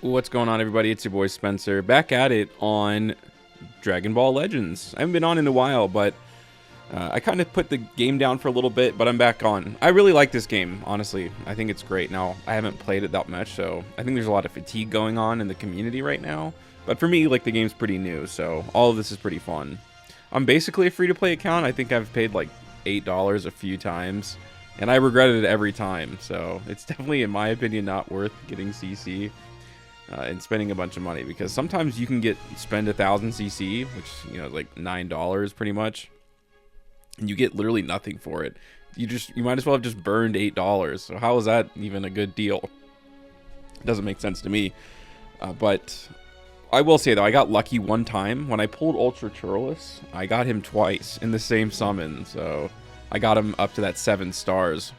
What's going on, everybody? It's your boy Spencer, back at it on Dragon Ball Legends. I haven't been on in a while, but I kind of put the game down for a little bit, but I'm back on. I really like this game, honestly. I think it's great. Now, I haven't played it that much, so I think there's a lot of fatigue going on in the community right now. But for me, like, the game's pretty new, so all of this is pretty fun. I'm basically a free-to-play account. I think I've paid like $8 a few times, and I regretted it every time. So it's definitely, in my opinion, not worth getting CC. And spending a bunch of money, because sometimes you can spend 1,000 CC, which, you know, like $9 pretty much, and you get literally nothing for it. You might as well have just burned $8. So how is that even a good deal? It doesn't make sense to me. But I will say though, I got lucky one time when I pulled Ultra Turles. I got him twice in the same summon, so I got him up to that 7 stars.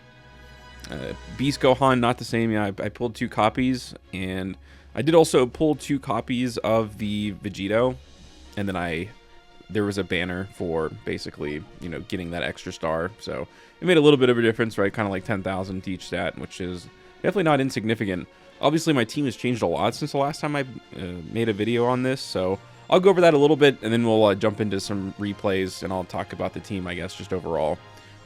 Beast Gohan, not the same. Yeah, I pulled 2 copies, and I did also pull 2 copies of the Vegito, and then there was a banner for basically, you know, getting that extra star. So it made a little bit of a difference, right? Kind of like 10,000 to each stat, which is definitely not insignificant. Obviously, my team has changed a lot since the last time I made a video on this, so I'll go over that a little bit, and then we'll jump into some replays, and I'll talk about the team, I guess, just overall.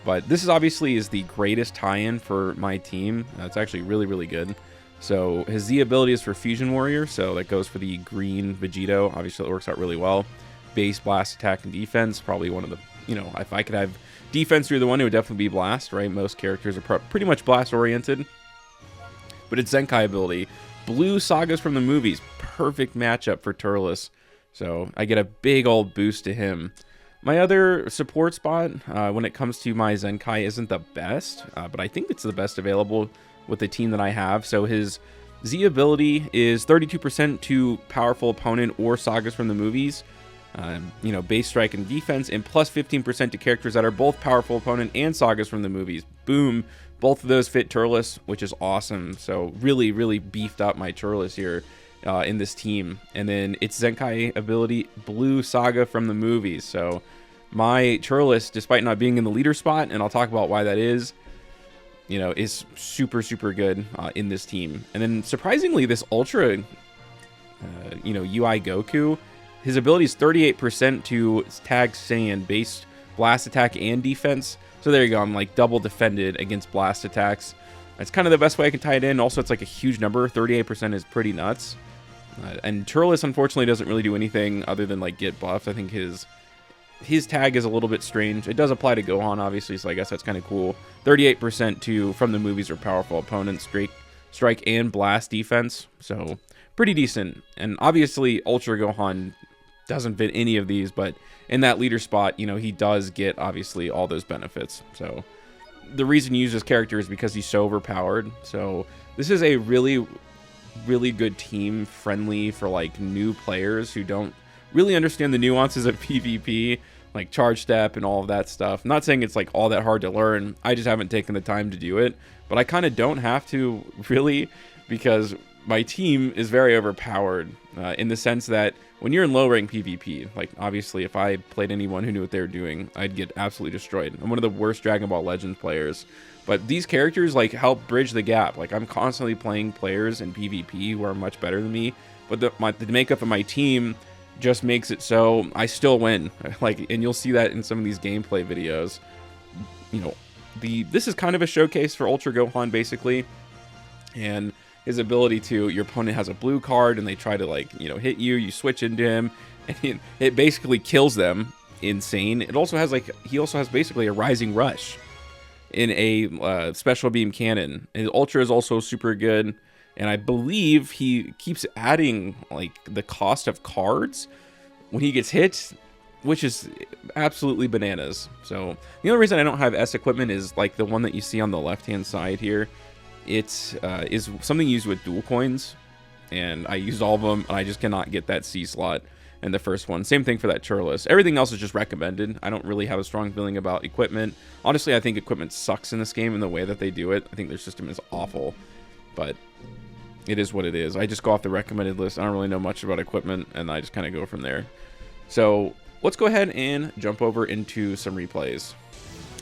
But this is the greatest tie-in for my team. It's actually really, really good. So his Z ability is for Fusion Warrior, so that goes for the green Vegito. Obviously, it works out really well. Base, Blast, Attack, and Defense. Probably one of the, you know, if I could have defense through the one, it would definitely be Blast, right? Most characters are pretty much Blast-oriented. But its Zenkai ability, Blue Sagas from the movies. Perfect matchup for Turles. So I get a big old boost to him. My other support spot, when it comes to my Zenkai, isn't the best, but I think it's the best available with the team that I have. So his Z ability is 32% to powerful opponent or sagas from the movies, you know, base strike and defense, and plus 15% to characters that are both powerful opponent and sagas from the movies. Boom, both of those fit Turles, which is awesome. So really, really beefed up my Turles here in this team. And then its Zenkai ability, Blue Saga from the movies. So my Turles, despite not being in the leader spot, and I'll talk about why that is, you know, is super, super good in this team. And then surprisingly, this Ultra, you know, UI Goku, his ability is 38% to tag Saiyan based blast attack and defense. So there you go. I'm like double defended against blast attacks. That's kind of the best way I can tie it in. Also, it's like a huge number. 38% is pretty nuts. And Turles, unfortunately, doesn't really do anything other than like get buffed. I think his tag is a little bit strange. It does apply to Gohan, obviously, so I guess that's kind of cool. 38% to from the movies or powerful opponents, strike and blast defense. So pretty decent. And obviously, Ultra Gohan doesn't fit any of these, but in that leader spot, you know, he does get obviously all those benefits. So the reason you use this character is because he's so overpowered. So this is a really, really good team, friendly for like new players who don't really understand the nuances of PvP, like charge step and all of that stuff. I'm not saying it's like all that hard to learn. I just haven't taken the time to do it, but I kind of don't have to really, because my team is very overpowered in the sense that when you're in low rank PvP, like obviously if I played anyone who knew what they were doing, I'd get absolutely destroyed. I'm one of the worst Dragon Ball Legends players, but these characters like help bridge the gap. Like I'm constantly playing players in PvP who are much better than me, but the makeup of my team just makes it so I still win. Like, and you'll see that in some of these gameplay videos. You know, this is kind of a showcase for Ultra Gohan basically, and his ability to, your opponent has a blue card and they try to like, you know, hit you, you switch into him, and it basically kills them. Insane. It also has like, he also has basically a rising rush in a special beam cannon. His Ultra is also super good. And I believe he keeps adding like the cost of cards when he gets hit, which is absolutely bananas. So the only reason I don't have S equipment is like the one that you see on the left-hand side here. It is something used with dual coins, and I used all of them, and I just cannot get that C slot in the first one. Same thing for that Turles. Everything else is just recommended. I don't really have a strong feeling about equipment. Honestly, I think equipment sucks in this game in the way that they do it. I think their system is awful, but it is what it is. I just go off the recommended list. I don't really know much about equipment, and I just kind of go from there. So let's go ahead and jump over into some replays.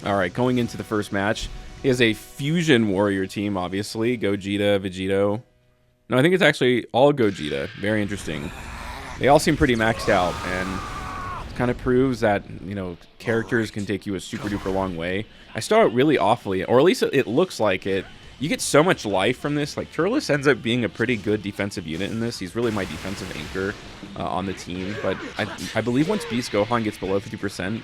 All right, going into the first match, he has a Fusion Warrior team, obviously. Gogeta, Vegito, No, I think it's actually all Gogeta. Very interesting. They all seem pretty maxed out, and it kind of proves that, you know, characters can take you a super duper long way. I start out really awfully, or at least it looks like it. You get so much life from this. Like, Turles ends up being a pretty good defensive unit in this. He's really my defensive anchor on the team. But I believe once Beast Gohan gets below 50%,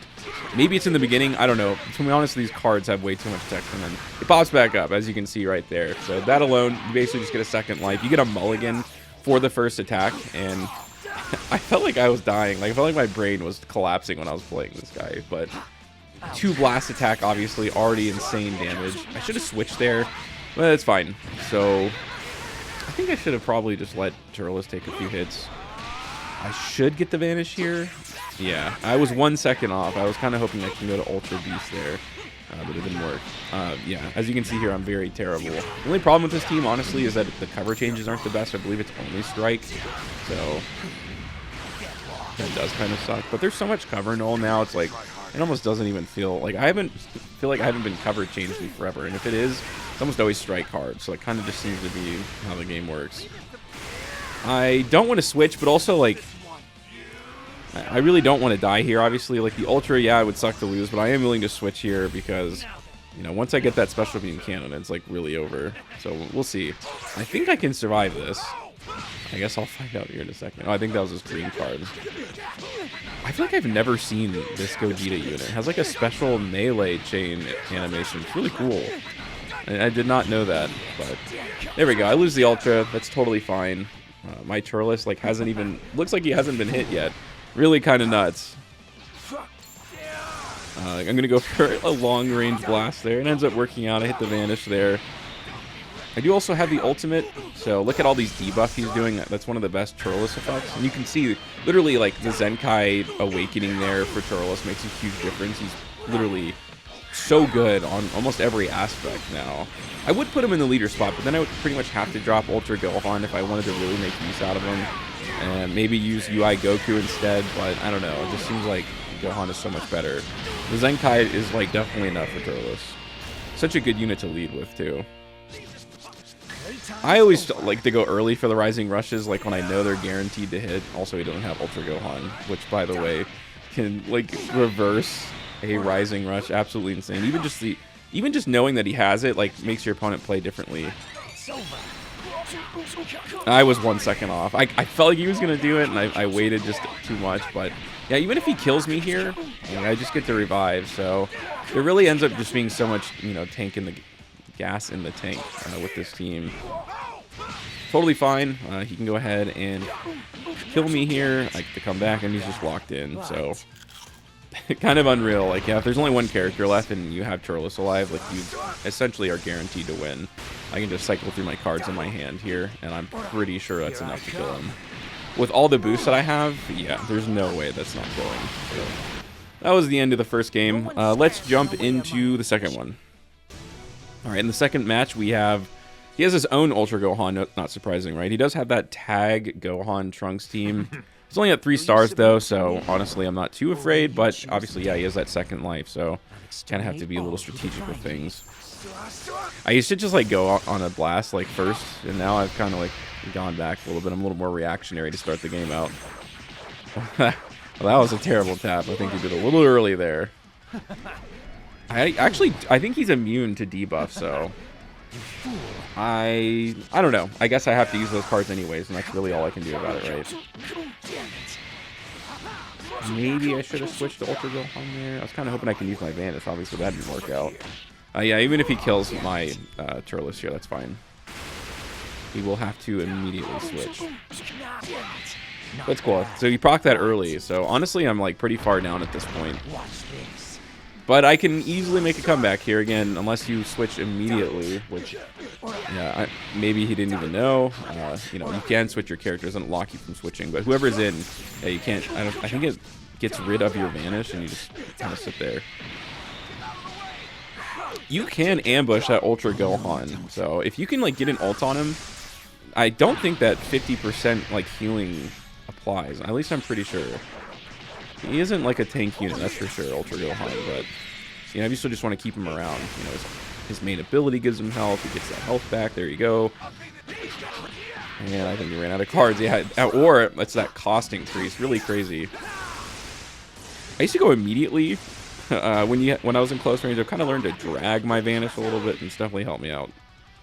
maybe it's in the beginning. I don't know. To be honest, these cards have way too much text in them. It pops back up, as you can see right there. So that alone, you basically just get a second life. You get a mulligan for the first attack, and I felt like I was dying. Like, I felt like my brain was collapsing when I was playing this guy. But 2 blast attack, obviously, already insane damage. I should have switched there. But it's fine. So, I think I should have probably just let Turles take a few hits. I should get the Vanish here. Yeah, I was 1 second off. I was kind of hoping I can go to Ultra Beast there, but it didn't work. Yeah, as you can see here, I'm very terrible. The only problem with this team, honestly, is that the cover changes aren't the best. I believe it's only Strike, so that does kind of suck. But there's so much cover null now, it's like, it almost doesn't even feel like I haven't been cover changed in forever. And if it is, it's almost always Strike hard. So it kind of just seems to be how the game works. I don't want to switch, but also, like, I really don't want to die here. Obviously, like, the Ultra, yeah, it would suck to lose, but I am willing to switch here because, you know, once I get that Special Beam Cannon, it's, like, really over. So we'll see. I think I can survive this. I guess I'll find out here in a second. Oh, I think that was his green card. I feel like I've never seen this Gogeta unit. It has like a special melee chain animation. It's really cool. I did not know that, but there we go. I lose the Ultra. That's totally fine. My Turles, like, hasn't even... Looks like he hasn't been hit yet. Really kind of nuts. I'm going to go for a long-range blast there. It ends up working out. I hit the Vanish there. I do also have the ultimate, so look at all these debuff he's doing. That's one of the best Turles effects. And you can see, literally, like, the Zenkai awakening there for Turles makes a huge difference. He's literally so good on almost every aspect now. I would put him in the leader spot, but then I would pretty much have to drop Ultra Gohan if I wanted to really make use out of him. And maybe use UI Goku instead, but I don't know. It just seems like Gohan is so much better. The Zenkai is, like, definitely enough for Turles. Such a good unit to lead with, too. I always like to go early for the Rising Rushes, like when I know they're guaranteed to hit. Also, he doesn't have Ultra Gohan, which, by the way, can, like, reverse a Rising Rush. Absolutely insane. Even just knowing that he has it, like, makes your opponent play differently. I was 1 second off. I felt like he was gonna do it, and I waited just too much. But yeah, even if he kills me here, I just get to revive. So it really ends up just being so much, you know, tank in the gas in the tank with this team. Totally fine. He can go ahead and kill me here. I get to come back, and he's just locked in. So kind of unreal. Like, yeah, if there's only one character left and you have Turles alive, like, you essentially are guaranteed to win. I can just cycle through my cards in my hand here, and I'm pretty sure that's enough to kill him. With all the boosts that I have, yeah, there's no way that's not going. So that was the end of the first game. Let's jump into the second one. All right, in the second match, he has his own Ultra Gohan, not surprising, right? He does have that tag Gohan Trunks team. He's only at 3 stars, though, so honestly, I'm not too afraid, but obviously, yeah, he has that second life, so kind of have to be a little strategic with things. I used to just, like, go on a blast, like, first, and now I've kind of, like, gone back a little bit. I'm a little more reactionary to start the game out. Well, that was a terrible tap. I think he did a little early there. I think he's immune to debuff, so I don't know. I guess I have to use those cards anyways, and that's really all I can do about it, right? Maybe I should have switched to Ultra Gohan there. I was kind of hoping I can use my Vanish. Obviously, that didn't work out. Yeah, even if he kills my Turles here, that's fine. He will have to immediately switch. That's cool. So you proc that early. So honestly, I'm, like, pretty far down at this point. But I can easily make a comeback here again, unless you switch immediately, which, yeah, maybe he didn't even know. You know, you can switch your character, it doesn't lock you from switching, but whoever's in, yeah, you can't. I think it gets rid of your Vanish, and you just kind of sit there. You can ambush that Ultra Gohan, so if you can, like, get an ult on him, I don't think that 50% like healing applies. At least I'm pretty sure. He isn't like a tank unit, that's for sure, Ultra Gohan, but you know, you still just want to keep him around. You know, his main ability gives him health, he gets that health back, there you go. Man, I think he ran out of cards. Yeah, or it's that cost increase. Really crazy. I used to go immediately when I was in close range. I kind of learned to drag my Vanish a little bit, and it's definitely helped me out.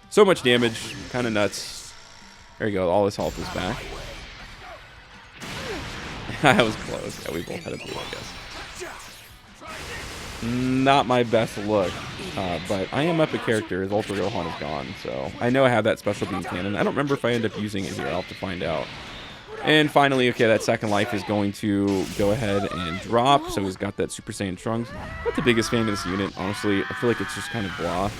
So much damage, kind of nuts. There you go. All this health is back. I was close. Yeah, we both had a blue, I guess. Not my best look, but I am up a character. His Ultra Gohan is gone, so I know I have that special beam cannon. I don't remember if I end up using it here. I'll have to find out. And finally, okay, that second life is going to go ahead and drop. So he's got that Super Saiyan Trunks. I'm not the biggest fan of this unit, honestly. I feel like it's just kind of blah.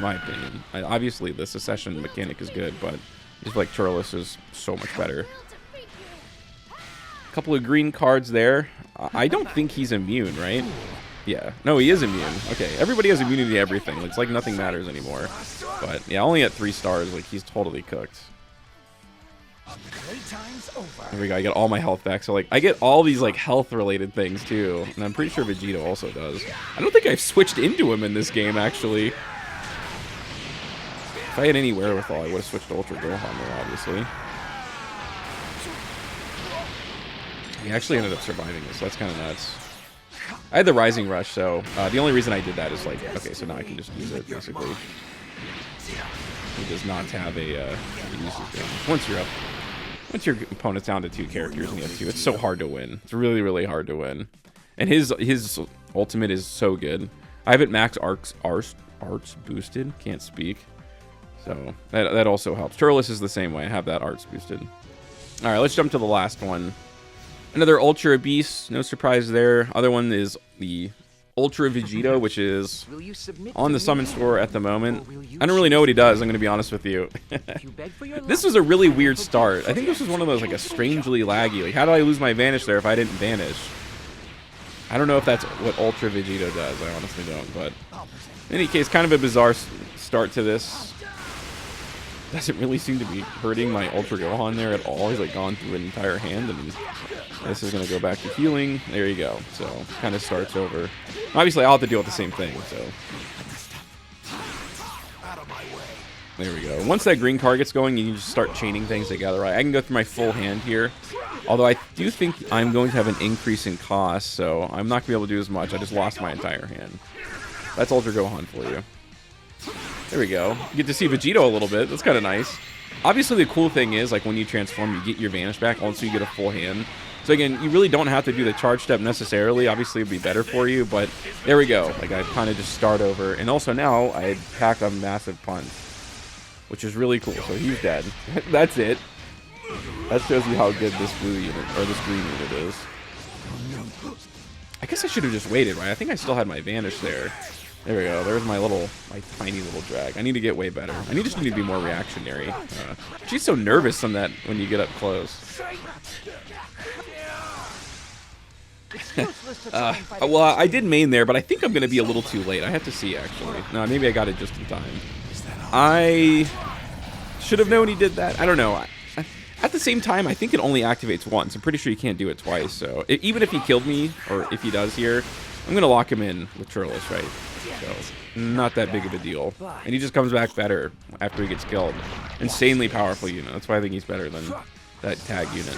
My opinion. Obviously, the Secession mechanic is good, but I just feel like Turles is so much better. A couple of green cards there. I don't think he's immune, right? Yeah. No, he is immune. Okay, everybody has immunity to everything. It's like nothing matters anymore. But, yeah, only at 3 stars. Like, he's totally cooked. There we go. I get all my health back. So, like, I get all these, like, health-related things, too. And I'm pretty sure Vegeta also does. I don't think I've switched into him in this game, actually. If I had any wherewithal, I would have switched to Ultra Gohan there, obviously. He actually ended up surviving this. That's kind of nuts. I had the Rising Rush, so the only reason I did that is like, okay, so now I can just use it, basically. He does not have a usage. Once your opponent's down to 2 characters and you have 2, it's so hard to win. It's really, really hard to win. And his ultimate is so good. I have it max arts boosted. Can't speak. So that also helps. Turles is the same way. I have that arts boosted. All right, let's jump to the last one. Another Ultra Beast, no surprise there. Other one is the Ultra Vegeta, which is on the summon store at the moment. I don't really know what he does, I'm going to be honest with you. This was a really weird start. I think this was one of those, like, a strangely laggy. Like, how did I lose my Vanish there if I didn't Vanish? I don't know if that's what Ultra Vegeta does. I honestly don't, but in any case, kind of a bizarre start to this. Doesn't really seem to be hurting my Ultra Gohan there at all. He's like gone through an entire hand, and this is going to go back to healing. There you go. So kind of starts over. Obviously, I'll have to deal with the same thing. So there we go. Once that green card gets going, you can just start chaining things together. Right? I can go through my full hand here. Although I do think I'm going to have an increase in cost, so I'm not going to be able to do as much. I just lost my entire hand. That's Ultra Gohan for you. There we go. You get to see Vegeta a little bit. That's kind of nice. Obviously, the cool thing is, like, when you transform, you get your Vanish back. Also, you get a full hand. So, again, you really don't have to do the charge step necessarily. Obviously, it would be better for you, but there we go. Like, I kind of just start over. And also now, I pack a massive punch, which is really cool. So, he's dead. That's it. That shows you how good this blue unit, or this green unit is. I guess I should have just waited, right? I think I still had my Vanish there. There we go. There's my tiny little drag. I need to get way better. I just need to be more reactionary. She's so nervous on that when you get up close. Well, I did main there, but I think I'm going to be a little too late. I have to see, actually. No, maybe I got it just in time. I should have known he did that. I don't know. At the same time, I think it only activates once. I'm pretty sure you can't do it twice. So even if he killed me, or if he does here, I'm going to lock him in with Turles, right? So, not that big of a deal. And he just comes back better after he gets killed. Insanely powerful unit. That's why I think he's better than that tag unit.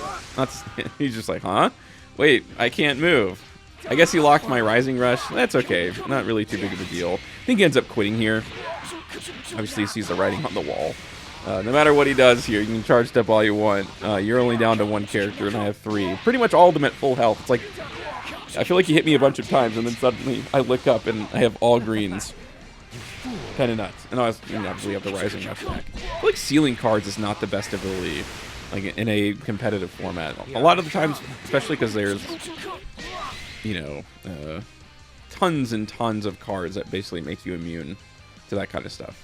He's just like, huh? Wait, I can't move. I guess he locked my Rising Rush. That's okay. Not really too big of a deal. I think he ends up quitting here. Obviously, he sees the writing on the wall. No matter what he does here, you can charge step all you want. You're only down to 1 character, and I have 3. Pretty much all of them at full health. It's like, I feel like he hit me a bunch of times, and then suddenly I look up and I have all greens. Kind of nuts. And obviously have the Rising Rush back. I feel like sealing cards is not the best ability, like, in a competitive format. A lot of the times, especially because there's, tons and tons of cards that basically make you immune to that kind of stuff.